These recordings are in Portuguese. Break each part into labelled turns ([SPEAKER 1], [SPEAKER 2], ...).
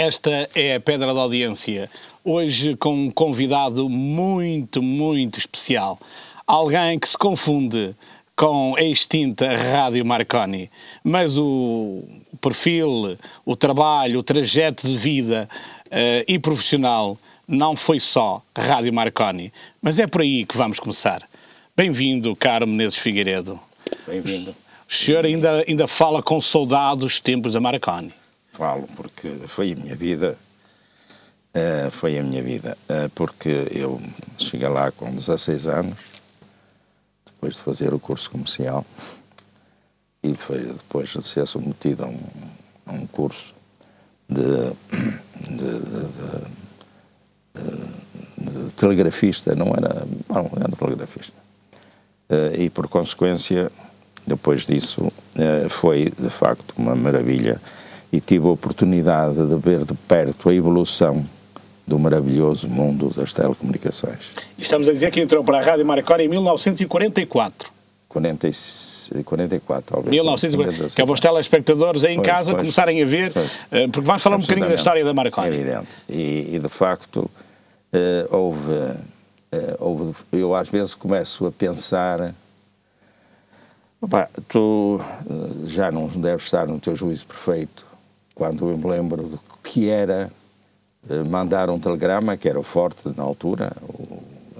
[SPEAKER 1] Esta é a Pedra da Audiência, hoje com um convidado muito, muito especial. Alguém que se confunde com a extinta Rádio Marconi, mas o perfil, o trabalho, o trajeto de vida e profissional não foi só Rádio Marconi, mas é por aí que vamos começar. Bem-vindo, caro Menezes Figueiredo.
[SPEAKER 2] Bem-vindo.
[SPEAKER 1] O senhor ainda fala com saudade dos tempos da Marconi.
[SPEAKER 2] Falo, porque foi a minha vida, porque eu cheguei lá com 16 anos, depois de fazer o curso comercial, e foi depois de ser submetido a um curso de telegrafista, não era telegrafista, e por consequência, depois disso, foi de facto uma maravilha. E tive a oportunidade de ver de perto a evolução do maravilhoso mundo das telecomunicações.
[SPEAKER 1] Estamos a dizer que entrou para a Rádio Marconi em 1944.
[SPEAKER 2] 44, talvez.
[SPEAKER 1] 1944, que é para os telespectadores aí em casa começarem a ver, porque vamos falar um bocadinho da história da Marconi.
[SPEAKER 2] É evidente. E de facto, eu às vezes começo a pensar... Opa, tu já não deves estar no teu juízo perfeito quando eu me lembro do que era mandar um telegrama, que era o forte na altura,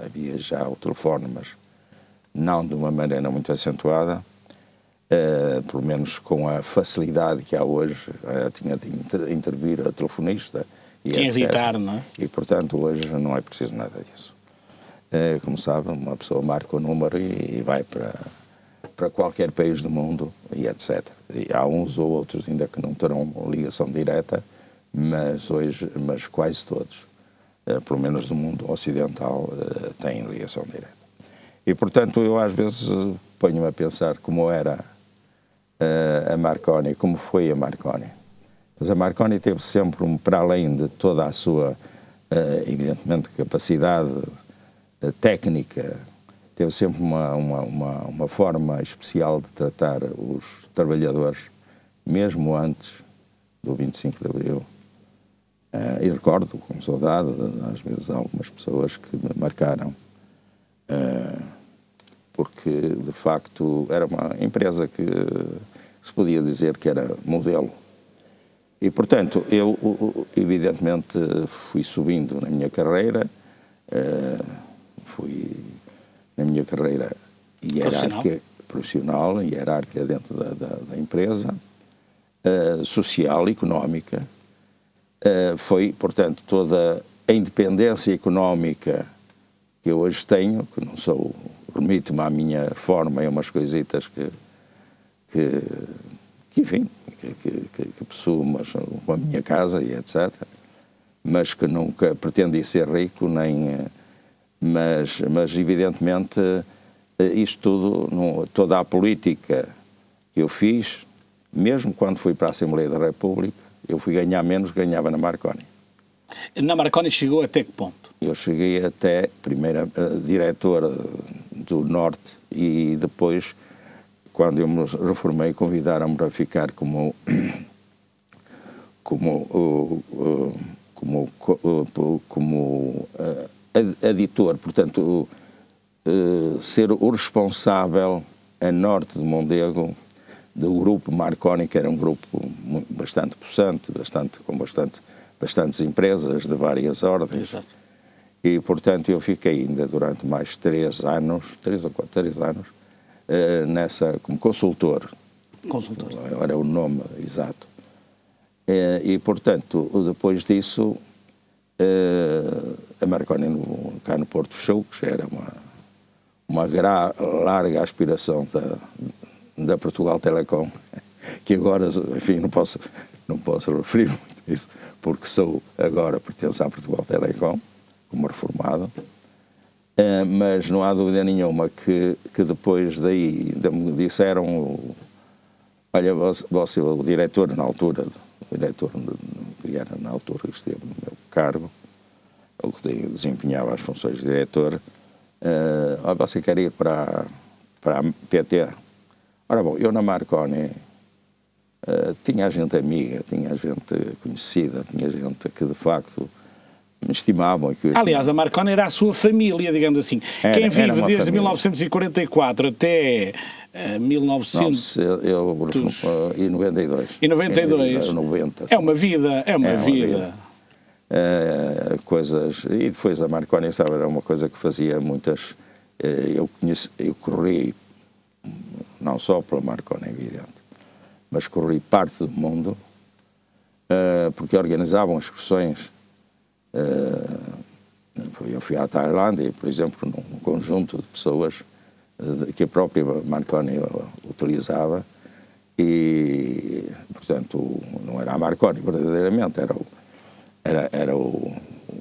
[SPEAKER 2] havia já o telefone, mas não de uma maneira muito acentuada, pelo menos com a facilidade que há hoje, tinha de intervir a telefonista.
[SPEAKER 1] Tinha de editar, não é?
[SPEAKER 2] E, portanto, hoje não é preciso nada disso. Como sabe, uma pessoa marca o número e vai para qualquer país do mundo e etc. E há uns ou outros ainda que não terão ligação direta, mas quase todos, pelo menos do mundo ocidental, têm ligação direta. E, portanto, eu às vezes ponho-me a pensar como era a Marconi, como foi a Marconi. Mas a Marconi teve sempre, para além de toda a sua, evidentemente, capacidade técnica, teve sempre uma forma especial de tratar os trabalhadores, mesmo antes do 25 de Abril. E recordo com saudade, às vezes, algumas pessoas que me marcaram, porque, de facto, era uma empresa que se podia dizer que era modelo. E, portanto, eu, evidentemente, fui subindo na minha carreira, na minha carreira hierárquica, profissional, hierárquica dentro da empresa, social, económica. Foi, portanto, toda a independência económica que eu hoje tenho, que não sou, remito-me à minha reforma e a umas coisitas que possuo, mas com a minha casa e etc., mas que nunca pretendi ser rico, nem... Mas evidentemente, isto tudo, toda a política que eu fiz, mesmo quando fui para a Assembleia da República, eu fui ganhar menos que ganhava na Marconi.
[SPEAKER 1] Na Marconi chegou até que ponto?
[SPEAKER 2] Eu cheguei até, primeiro, diretor do Norte e depois, quando eu me reformei, convidaram-me para ficar como editor, portanto, ser o responsável a norte de Mondego do grupo Marconi, que era um grupo bastante possante, com bastantes empresas de várias ordens.
[SPEAKER 1] Exato.
[SPEAKER 2] E, portanto, eu fiquei ainda durante mais 3 anos, como consultor.
[SPEAKER 1] Consultor.
[SPEAKER 2] Era o nome exato. E, portanto, depois disso, a Marconi cá no Porto fechou, que já era uma larga aspiração da Portugal Telecom, que agora, enfim, não posso referir muito a isso, porque pertenço à Portugal Telecom, como reformado, mas não há dúvida nenhuma que depois daí me disseram, olha, você, o diretor na altura, que era na altura que esteve no meu cargo, ou que desempenhava as funções de diretor, você quer ir para a PT? Ora bom, eu na Marconi tinha gente amiga, tinha gente conhecida, tinha gente que de facto me estimavam.
[SPEAKER 1] Aliás, a Marconi era a sua família, digamos assim. Quem vive desde família. 1944 até 1900...
[SPEAKER 2] e 92.
[SPEAKER 1] E 92.
[SPEAKER 2] 90.
[SPEAKER 1] É uma vida, é uma vida.
[SPEAKER 2] Coisas... E depois a Marconi, sabe, era uma coisa que fazia muitas... Eu corri, não só pela Marconi, é evidente, mas corri parte do mundo, porque organizavam excursões. Eu fui à Tailândia, por exemplo, num conjunto de pessoas que a própria Marconi utilizava e, portanto, não era a Marconi verdadeiramente, era o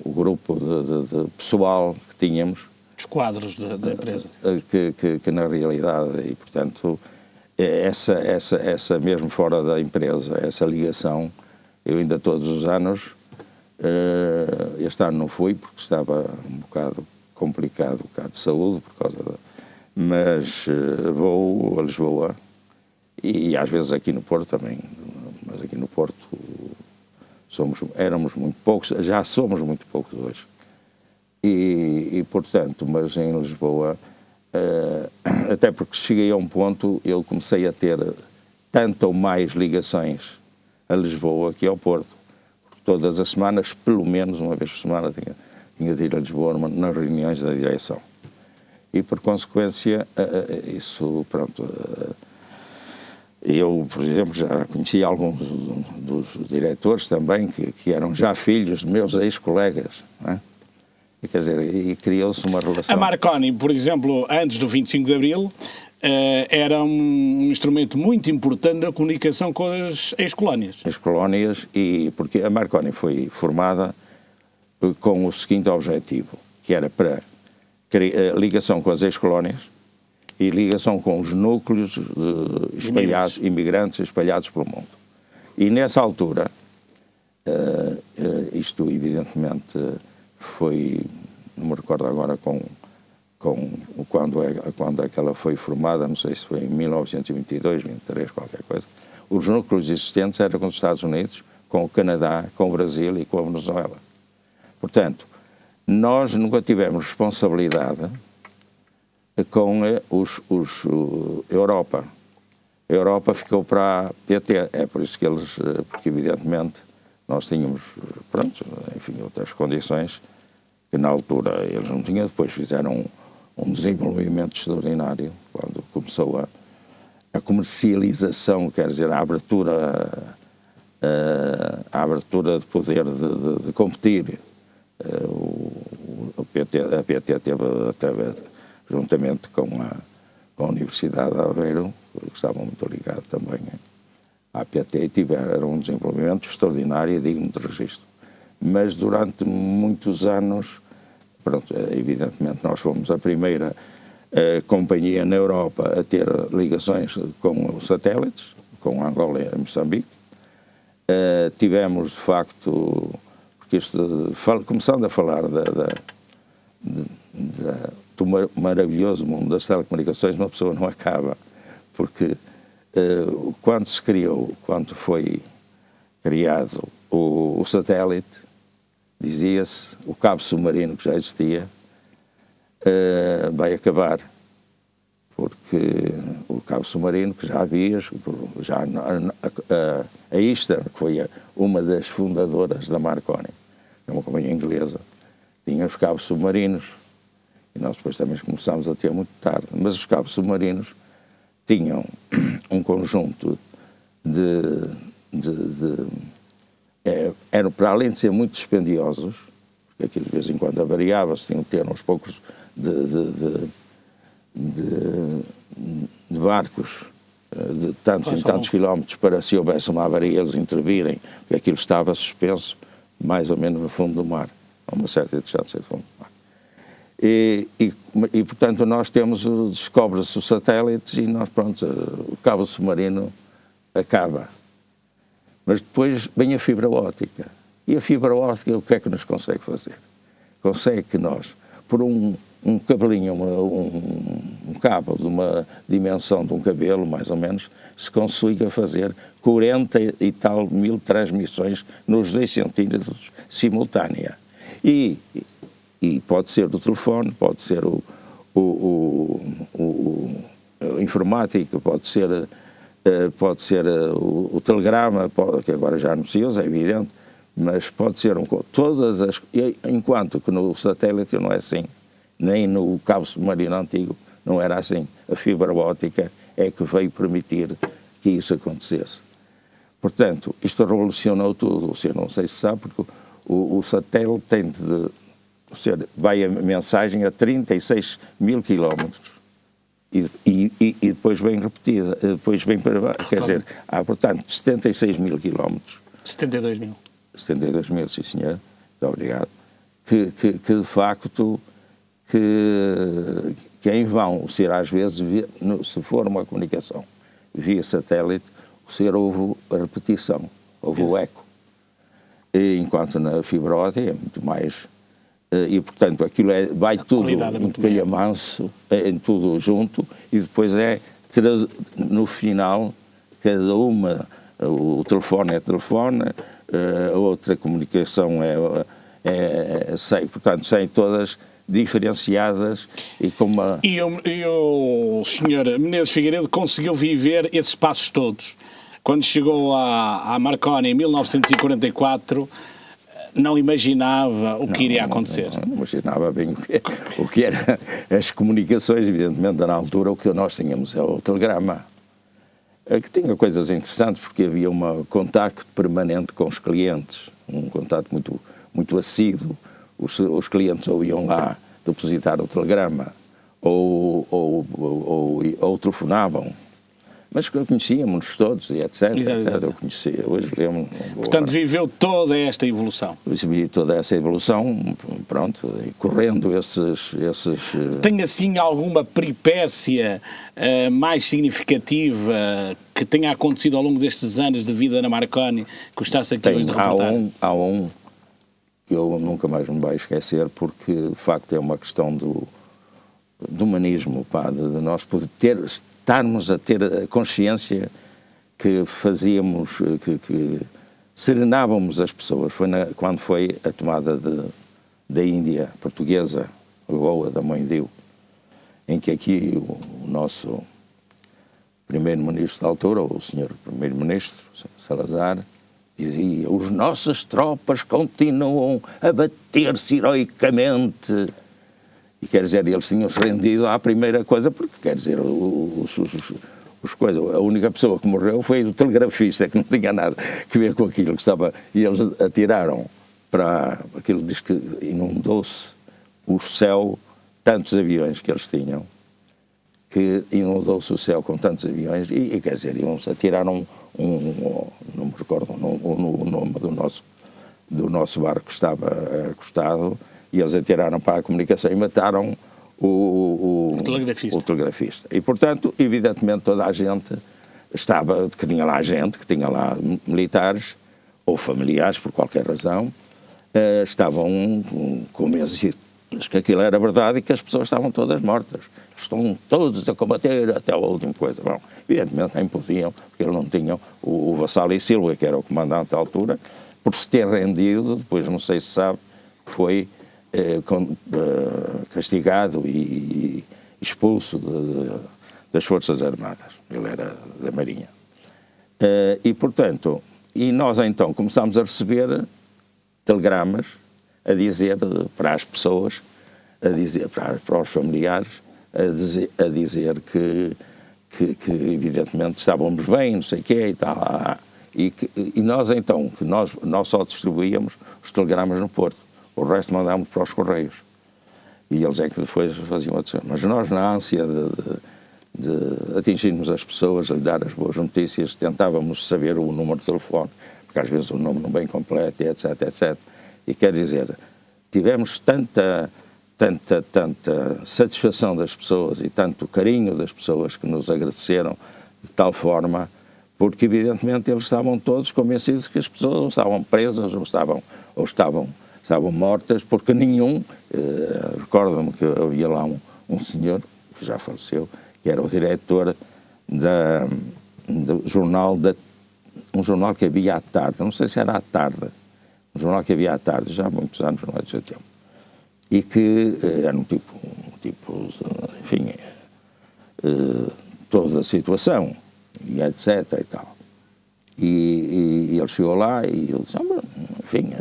[SPEAKER 2] grupo de pessoal que tínhamos.
[SPEAKER 1] Os quadros da empresa.
[SPEAKER 2] Que na realidade, e portanto, essa mesmo fora da empresa, essa ligação, eu ainda todos os anos, este ano não fui porque estava um bocado complicado, um bocado de saúde, por causa mas vou a Lisboa e às vezes aqui no Porto também, mas aqui no Porto éramos muito poucos, já somos muito poucos hoje. E portanto, mas em Lisboa, até porque cheguei a um ponto, eu comecei a ter tanto ou mais ligações a Lisboa que ao Porto. Porque todas as semanas, pelo menos uma vez por semana, tinha de ir a Lisboa nas reuniões da direção. E por consequência, isso, pronto, eu, por exemplo, já conheci alguns dos diretores também, que eram já filhos de meus ex-colegas, não é? Quer dizer, e criou-se uma relação.
[SPEAKER 1] A Marconi, por exemplo, antes do 25 de Abril, era um instrumento muito importante na comunicação com as ex-colónias.
[SPEAKER 2] As colónias, e porque a Marconi foi formada com o seguinte objetivo, que era para ligação com as ex-colónias e ligação com os núcleos espalhados, imigrantes espalhados pelo mundo. E nessa altura, isto evidentemente... foi, não me recordo agora quando é que ela foi formada, não sei se foi em 1922, 23, qualquer coisa. Os núcleos existentes eram com os Estados Unidos, com o Canadá, com o Brasil e com a Venezuela. Portanto, nós nunca tivemos responsabilidade com Europa. A Europa ficou para a PT, é por isso que eles, porque evidentemente nós tínhamos, pronto, enfim, outras condições que na altura eles não tinham, depois fizeram um desenvolvimento extraordinário, quando começou a comercialização, quer dizer, a abertura de poder de competir. A PT teve, juntamente com a Universidade de Aveiro, que estavam muito ligados também à PT, tiveram um desenvolvimento extraordinário e digno de registro. Mas durante muitos anos, pronto, evidentemente nós fomos a primeira companhia na Europa a ter ligações com os satélites, com Angola e Moçambique. Tivemos, de facto, porque isto, começando a falar do maravilhoso mundo das telecomunicações, uma pessoa não acaba, porque quando foi criado o satélite, dizia-se, o cabo submarino que já existia, vai acabar, porque o cabo submarino que já havia, a Eastern, que foi uma das fundadoras da Marconi, é uma companhia inglesa, tinha os cabos submarinos, e nós depois também começámos a ter muito tarde, mas os cabos submarinos tinham um conjunto eram, para além de ser muito dispendiosos, porque aquilo de vez em quando avariava-se, tinham que ter uns poucos de barcos de tantos e tantos quilómetros para, se houvesse uma avaria, eles intervirem, porque aquilo estava suspenso mais ou menos no fundo do mar, a uma certa distância do fundo do mar. E portanto, nós descobre-se os satélites e nós, pronto, o cabo submarino acaba. Mas depois vem a fibra óptica. E a fibra óptica, o que é que nos consegue fazer? Consegue que nós, por um um cabelinho, um cabo de uma dimensão de um cabelo, mais ou menos, se consiga fazer 40 e tal mil transmissões nos 2 centímetros simultânea. E pode ser do telefone, pode ser o informático, pode ser o telegrama, que agora já não se usa, é evidente, mas pode ser todas as... Enquanto que no satélite não é assim, nem no cabo submarino antigo não era assim. A fibra óptica é que veio permitir que isso acontecesse. Portanto, isto revolucionou tudo. Você não sei se sabe, porque o satélite tem de... vai a mensagem a 36 mil quilómetros e depois vem repetida, depois vem para... Quer dizer, há, portanto, 76 mil quilómetros.
[SPEAKER 1] 72 mil.
[SPEAKER 2] 72 mil, sim senhor, muito obrigado. Que de facto, que em vão, ser às vezes, se for uma comunicação via satélite, houve a repetição, houve o eco. Enquanto na fibra óptica é muito mais... E, portanto, aquilo vai tudo em calhamaço, em tudo junto, e depois no final, cada uma, o telefone é telefone, a outra comunicação portanto, saem todas diferenciadas e com uma...
[SPEAKER 1] E o Sr. Menezes Figueiredo conseguiu viver esses passos todos. Quando chegou à Marconi em 1944... não imaginava o que iria acontecer.
[SPEAKER 2] Não imaginava bem o que era as comunicações, evidentemente, na altura o que nós tínhamos é o telegrama, que tinha coisas interessantes, porque havia um contacto permanente com os clientes, um contato muito, muito assíduo. Os clientes ou iam lá depositar o telegrama, ou telefonavam. Mas conhecíamos todos e etc. Eu conhecia, hoje lembro.
[SPEAKER 1] Portanto, viveu toda esta evolução.
[SPEAKER 2] Vivi toda essa evolução, pronto, e correndo esses...
[SPEAKER 1] Tem assim alguma peripécia mais significativa que tenha acontecido ao longo destes anos de vida na Marconi, que gostasse aqui hoje de reportar?
[SPEAKER 2] Há um que eu nunca mais me vai esquecer, porque de facto é uma questão do humanismo, de nós estarmos a ter a consciência que fazíamos, que serenávamos as pessoas. Foi quando foi a tomada da Índia portuguesa, Goa, da Mãe Deu, em que aqui o nosso primeiro-ministro da altura, o senhor primeiro-ministro Salazar, dizia: as nossas tropas continuam a bater-se heroicamente. E quer dizer, eles tinham-se rendido à primeira coisa, porque quer dizer, a única pessoa que morreu foi o telegrafista, que não tinha nada a ver com aquilo que estava. E eles atiraram para... Aquilo diz que inundou-se o céu, tantos aviões que eles tinham, que inundou-se o céu com tantos aviões, e quer dizer, eles atiraram não me recordo o nome do nosso barco que estava acostado, e eles atiraram para a comunicação e mataram o telegrafista. E, portanto, evidentemente, toda a gente que tinha lá gente, que tinha lá militares, ou familiares, por qualquer razão, estavam convencidos que aquilo era verdade e que as pessoas estavam todas mortas. Estão todos a combater até a última coisa. Bom, evidentemente nem podiam, porque eles não tinham o Vassalo e Silva, que era o comandante à altura, por se ter rendido, depois não sei se sabe, foi castigado e expulso das Forças Armadas. Ele era da Marinha. E, portanto, nós então começámos a receber telegramas a dizer para as pessoas, para os familiares, a dizer que evidentemente estávamos bem, não sei o quê e tal. E nós então, nós só distribuíamos os telegramas no Porto. O resto mandámos para os Correios. E eles é que depois faziam outros. Mas nós, na ânsia de atingirmos as pessoas, a dar as boas notícias, tentávamos saber o número de telefone, porque às vezes o nome não bem completo, etc, etc. E quer dizer, tivemos tanta satisfação das pessoas e tanto carinho das pessoas que nos agradeceram de tal forma, porque evidentemente eles estavam todos convencidos que as pessoas ou estavam presas ou estavam estavam mortas, porque nenhum, recordo-me que havia lá um senhor, que já faleceu, que era o diretor do jornal, um jornal que havia à tarde, não sei se era à tarde, um jornal que havia à tarde, já há muitos anos, não é do seu tempo, e que era um tipo enfim, toda a situação, e etc. e tal. E ele chegou lá e eu disse, enfim,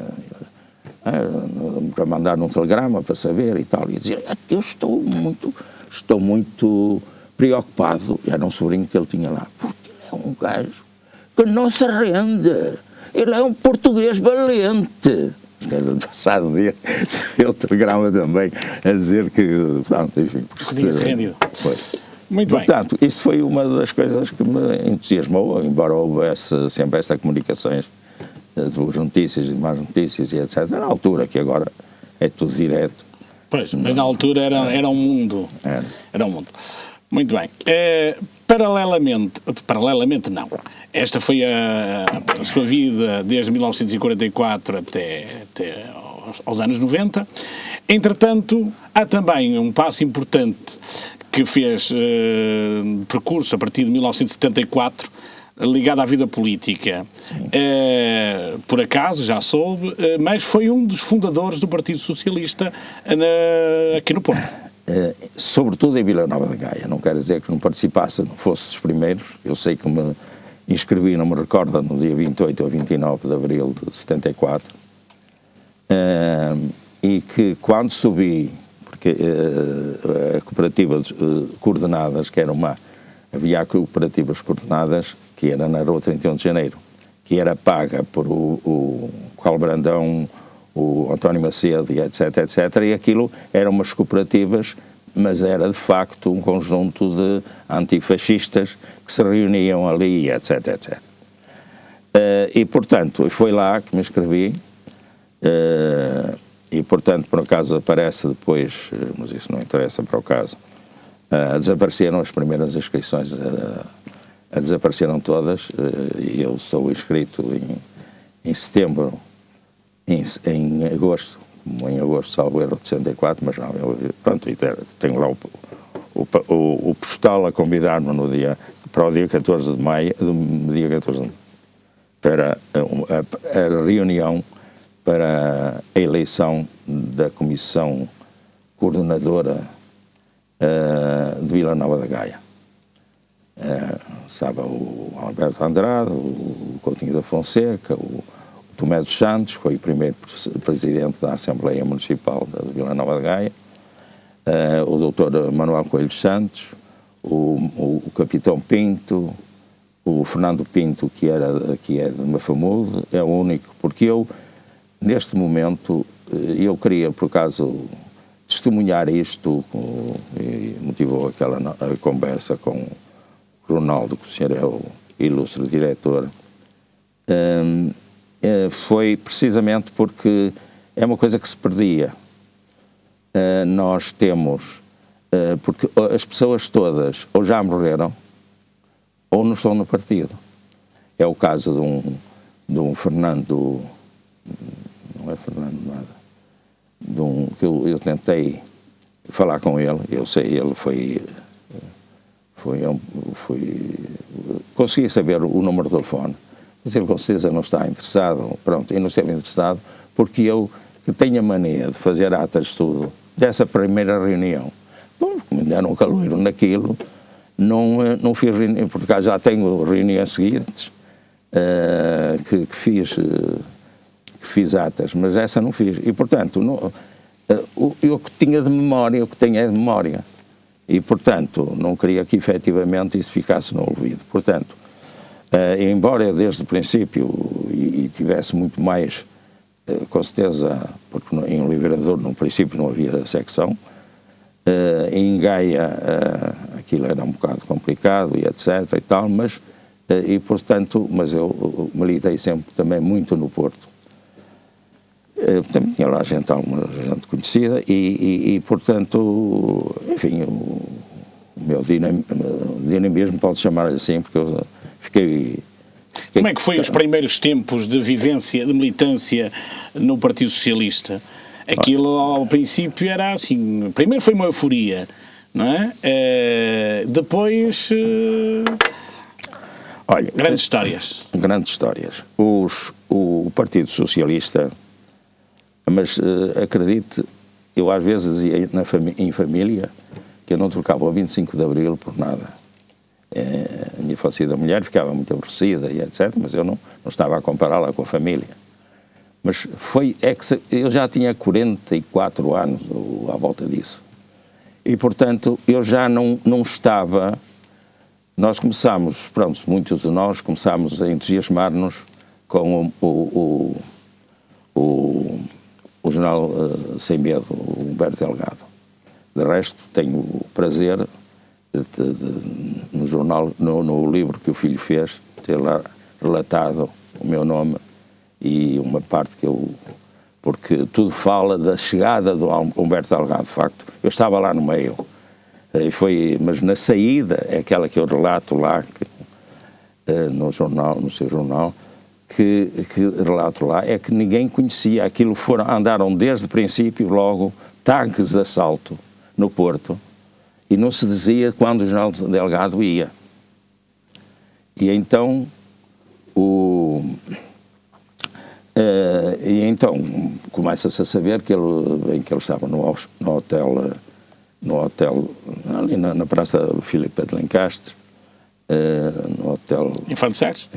[SPEAKER 2] para mandar um telegrama para saber e tal, e dizia, eu estou muito preocupado, era um sobrinho que ele tinha lá, porque ele é um gajo que não se rende, ele é um português valente. No passado dia saiu o telegrama também a dizer que, pronto, enfim,
[SPEAKER 1] que tinha-se rendido.
[SPEAKER 2] Foi.
[SPEAKER 1] Muito bem.
[SPEAKER 2] Portanto, isso foi uma das coisas que me entusiasmou, embora houvesse sempre estas comunicações de boas notícias e de más notícias e etc. Na altura, que agora é tudo direto.
[SPEAKER 1] Pois, mas na altura era um mundo. Era um mundo. Muito bem. Paralelamente não. Esta foi a sua vida desde 1944 até aos anos 90. Entretanto, há também um passo importante que fez percurso a partir de 1974, ligado à vida política. Por acaso, já soube, mas foi um dos fundadores do Partido Socialista aqui no Porto.
[SPEAKER 2] Sobretudo em Vila Nova de Gaia. Não quero dizer que não participasse, não fosse dos primeiros. Eu sei que me inscrevi, não me recordo, no dia 28 ou 29 de abril de 74. E que quando subi, porque a cooperativa Coordenadas, que era havia cooperativas coordenadas, que era na Rua 31 de Janeiro, que era paga por o Carlos Brandão, o António Macedo e etc, e aquilo eram umas cooperativas, mas era de facto um conjunto de antifascistas que se reuniam ali, etc. E portanto, foi lá que me inscrevi, e portanto, por acaso aparece depois, mas isso não interessa para o caso, desapareceram as primeiras inscrições, desapareceram todas, e eu estou inscrito em setembro, em agosto, salvo erro de 64, mas não, pronto, tenho lá o postal a convidar-me para o dia 14 de maio, para a reunião para a eleição da Comissão Coordenadora de Vila Nova de Gaia. Estava o Alberto Andrade, o Coutinho da Fonseca, o Tomé dos Santos, foi o primeiro presidente da Assembleia Municipal de Vila Nova de Gaia, o doutor Manuel Coelho Santos, o capitão Pinto, o Fernando Pinto, que é de Mafamude, é o único, porque eu, neste momento, eu queria, por acaso, testemunhar isto, e motivou aquela conversa com o Ronaldo, que o senhor é o ilustre diretor, foi precisamente porque é uma coisa que se perdia. Nós temos, porque as pessoas todas ou já morreram ou não estão no partido. É o caso de um Fernando, não é Fernando nada, que eu tentei falar com ele, eu sei, ele consegui saber o número de telefone, mas ele com certeza não está interessado, pronto, e não esteve interessado, porque eu, que tenho a mania de fazer atas de tudo, dessa primeira reunião, bom, me deram um caloiro naquilo, não fiz reunião, porque já tenho reuniões seguintes, que fiz atas, mas essa não fiz, e portanto, eu que tinha de memória, o que tenho é de memória, e portanto, não queria que efetivamente isso ficasse no ouvido, portanto, embora desde o princípio e tivesse muito mais, com certeza, porque em Oliveira de Douro no princípio não havia secção, em Gaia aquilo era um bocado complicado e etc e tal, mas mas eu militei sempre também muito no Porto. Também tinha lá alguma gente conhecida e portanto, enfim, o meu dinamismo pode chamar assim, porque eu fiquei
[SPEAKER 1] Como é que foi os primeiros tempos de vivência, de militância no Partido Socialista? Aquilo ao princípio era assim, primeiro foi uma euforia, não é? Depois,
[SPEAKER 2] olha,
[SPEAKER 1] grandes histórias.
[SPEAKER 2] Grandes histórias. O Partido Socialista, mas acredite, eu às vezes ia em família que eu não trocava o 25 de Abril por nada. A minha falecida mulher ficava muito aborrecida e etc, mas eu não estava a compará-la com a família. Mas eu já tinha 44 anos à volta disso. E, portanto, eu já não estava... Nós começámos, pronto, muitos de nós começámos a entusiasmar-nos com o jornal Sem Medo, o Humberto Delgado. De resto, tenho o prazer no jornal, no livro que o filho fez, ter lá relatado o meu nome e uma parte porque tudo fala da chegada do Humberto Delgado, de facto. Eu estava lá no meio, mas na saída, é aquela que eu relato lá, no seu jornal, que relato lá, é que ninguém conhecia aquilo, andaram desde o princípio, logo, tanques de assalto no Porto, e não se dizia quando o jornal Delgado ia. E então, começa-se a saber que ele estava no hotel ali na Praça Filipe de Lencastre, no hotel...
[SPEAKER 1] Infante Sacres.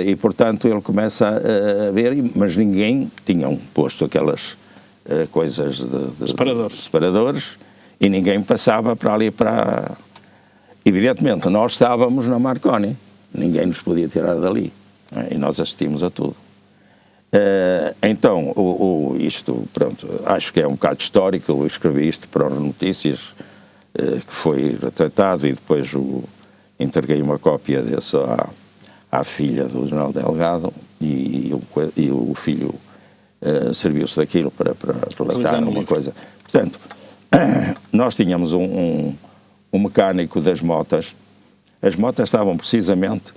[SPEAKER 2] E, portanto, ele começa a ver, mas ninguém tinham posto aquelas coisas de separadores, e ninguém passava para ali para... Evidentemente, nós estávamos na Marconi, ninguém nos podia tirar dali, e nós assistimos a tudo. Então, isto, pronto, acho que é um bocado histórico, eu escrevi isto para as notícias, que foi retratado, e depois entreguei uma cópia desse à filha do General Delgado, e o filho serviu-se daquilo para relatar uma coisa. Portanto, nós tínhamos um mecânico das motas. As motas estavam precisamente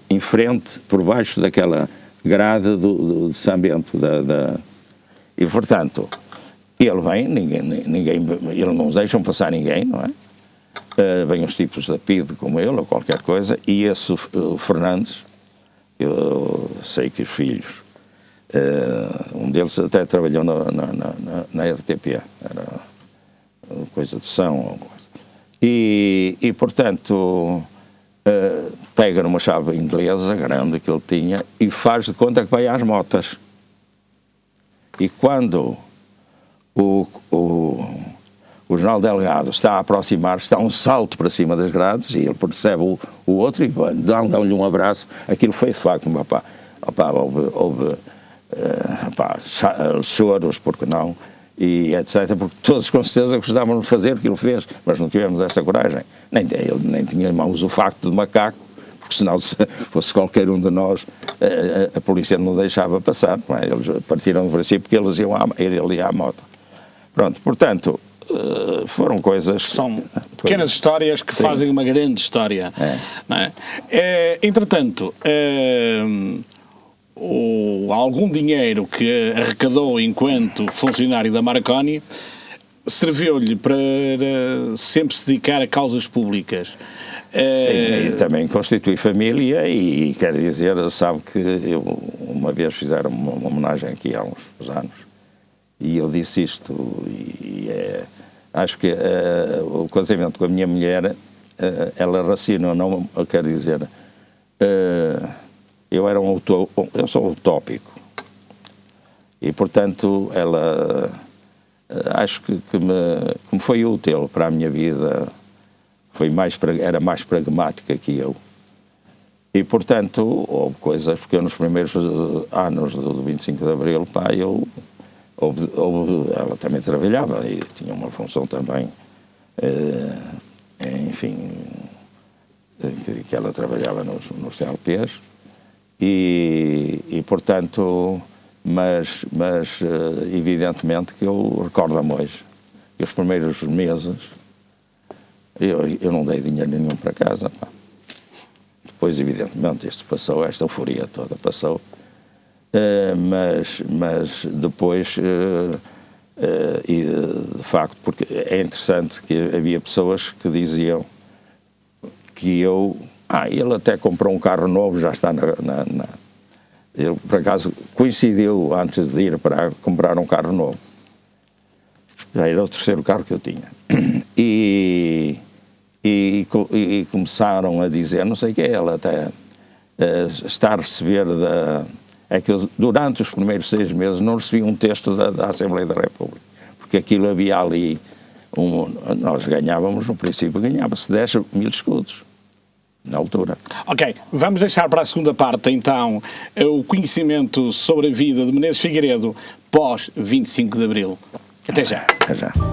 [SPEAKER 2] em frente, por baixo daquela grade do São Bento. E, portanto, ele vem, ele não deixam passar ninguém, não é? Vêm os tipos da PIDE como ele, ou qualquer coisa, e esse Fernandes, eu sei que os filhos, um deles até trabalhou na RTP, era coisa de som, e portanto, pega numa chave inglesa grande que ele tinha e faz de conta que vai às motas. E quando o General Delgado está a aproximar-se, dá um salto para cima das grades e ele percebe o outro e dá-lhe um abraço. Aquilo foi de facto, houve choros, porque não, e etc, porque todos com certeza gostavam de fazer o que ele fez, mas não tivemos essa coragem. Ele nem tinha em mãos o facto de macaco, porque senão se fosse qualquer um de nós, a polícia não deixava passar, não é? Eles partiram do princípio que ele ia à moto. Pronto, portanto, foram coisas...
[SPEAKER 1] São pequenas histórias que fazem uma grande história. Não é? Entretanto, algum dinheiro que arrecadou enquanto funcionário da Marconi serviu-lhe para sempre se dedicar a causas públicas.
[SPEAKER 2] Sim, e também constitui família e quer dizer, sabe que uma vez fizeram uma homenagem aqui há uns anos e eu disse isto acho que o casamento com a minha mulher, ela racinou, não quer dizer, eu sou utópico e portanto ela acho que me foi útil para a minha vida, era mais pragmática que eu. E, portanto, houve coisas, porque eu nos primeiros anos do 25 de Abril, ela também trabalhava e tinha uma função também, enfim, que ela trabalhava nos TLPs, e portanto, mas evidentemente que eu recordo-me hoje, que os primeiros meses, eu não dei dinheiro nenhum para casa, pá. depois, evidentemente, isto passou, esta euforia toda passou, mas depois, e de facto, porque é interessante que havia pessoas que diziam que ele até comprou um carro novo, já está ele, por acaso, coincidiu antes de ir para comprar um carro novo. Já era o terceiro carro que eu tinha. E começaram a dizer, não sei o que, ele até está a receber é que eu, durante os primeiros 6 meses não recebi um texto da Assembleia da República, porque aquilo havia ali, nós ganhávamos, no princípio ganhava-se 10 mil escudos, na altura.
[SPEAKER 1] Ok, vamos deixar para a segunda parte, então, o conhecimento sobre a vida de Menezes Figueiredo pós 25 de Abril. Até já.
[SPEAKER 2] Até já.